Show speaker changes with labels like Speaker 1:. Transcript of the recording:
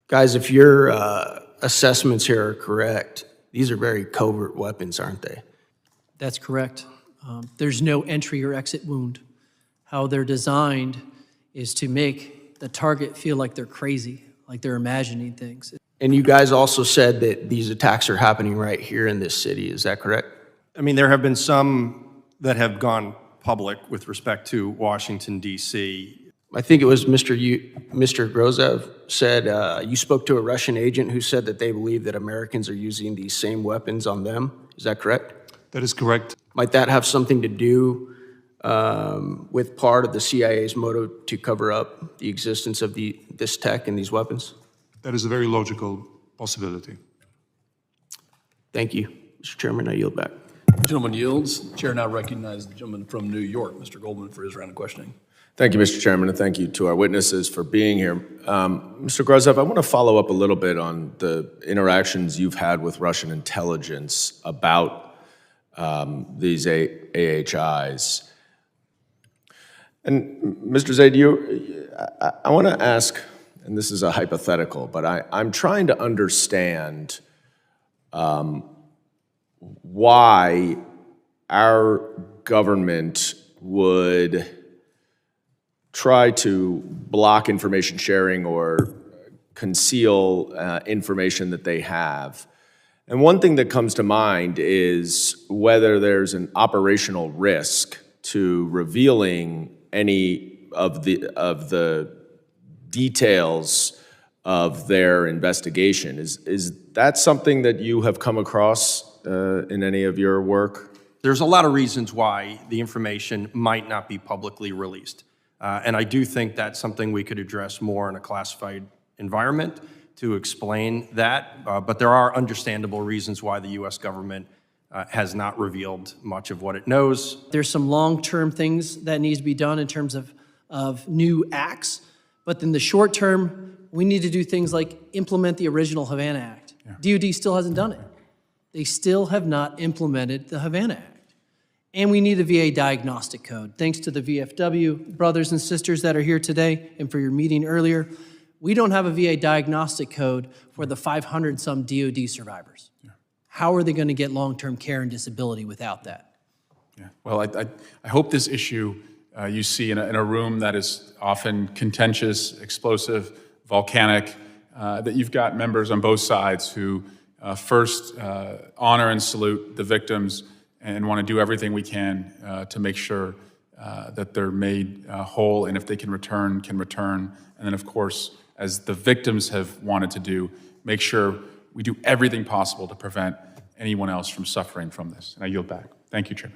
Speaker 1: Guys, if your assessments here are correct, these are very covert weapons, aren't they?
Speaker 2: That's correct. There's no entry or exit wound. How they're designed is to make the target feel like they're crazy, like they're imagining things.
Speaker 1: And you guys also said that these attacks are happening right here in this city. Is that correct?
Speaker 3: I mean, there have been some that have gone public with respect to Washington, D.C.
Speaker 1: I think it was Mr. Grozev said you spoke to a Russian agent who said that they believe that Americans are using these same weapons on them. Is that correct?
Speaker 4: That is correct.
Speaker 1: Might that have something to do with part of the CIA's motive to cover up the existence of this tech and these weapons?
Speaker 4: That is a very logical possibility.
Speaker 1: Thank you. Mr. Chairman, I yield back.
Speaker 5: Gentleman yields. Chair now recognizes the gentleman from New York, Mr. Goldman, for his round of questioning.
Speaker 6: Thank you, Mr. Chairman, and thank you to our witnesses for being here. Mr. Grozev, I want to follow up a little bit on the interactions you've had with Russian intelligence about these AHIs. And Mr. Zaid, I want to ask, and this is a hypothetical, but I'm trying to understand why our government would try to block information sharing or conceal information that they have. And one thing that comes to mind is whether there's an operational risk to revealing any of the details of their investigation. Is that something that you have come across in any of your work?
Speaker 3: There's a lot of reasons why the information might not be publicly released. And I do think that's something we could address more in a classified environment to explain that. But there are understandable reasons why the U.S. government has not revealed much of what it knows.
Speaker 2: There's some long-term things that needs to be done in terms of new acts. But in the short term, we need to do things like implement the original Havana Act. Yeah. DOD still hasn't done it. They still have not implemented the Havana Act. And we need a VA diagnostic code. Thanks to the VFW brothers and sisters that are here today and for your meeting earlier, we don't have a VA diagnostic code for the 500-some DOD survivors. Yeah. How are they going to get long-term care and disability without that?
Speaker 7: Yeah. Well, I hope this issue you see in a room that is often contentious, explosive, volcanic, that you've got members on both sides who first honor and salute the victims and want to do everything we can to make sure that they're made whole, and if they can return. And then, of course, as the victims have wanted to do, make sure we do everything possible to prevent anyone else from suffering from this. And I yield back. Thank you, Chairman.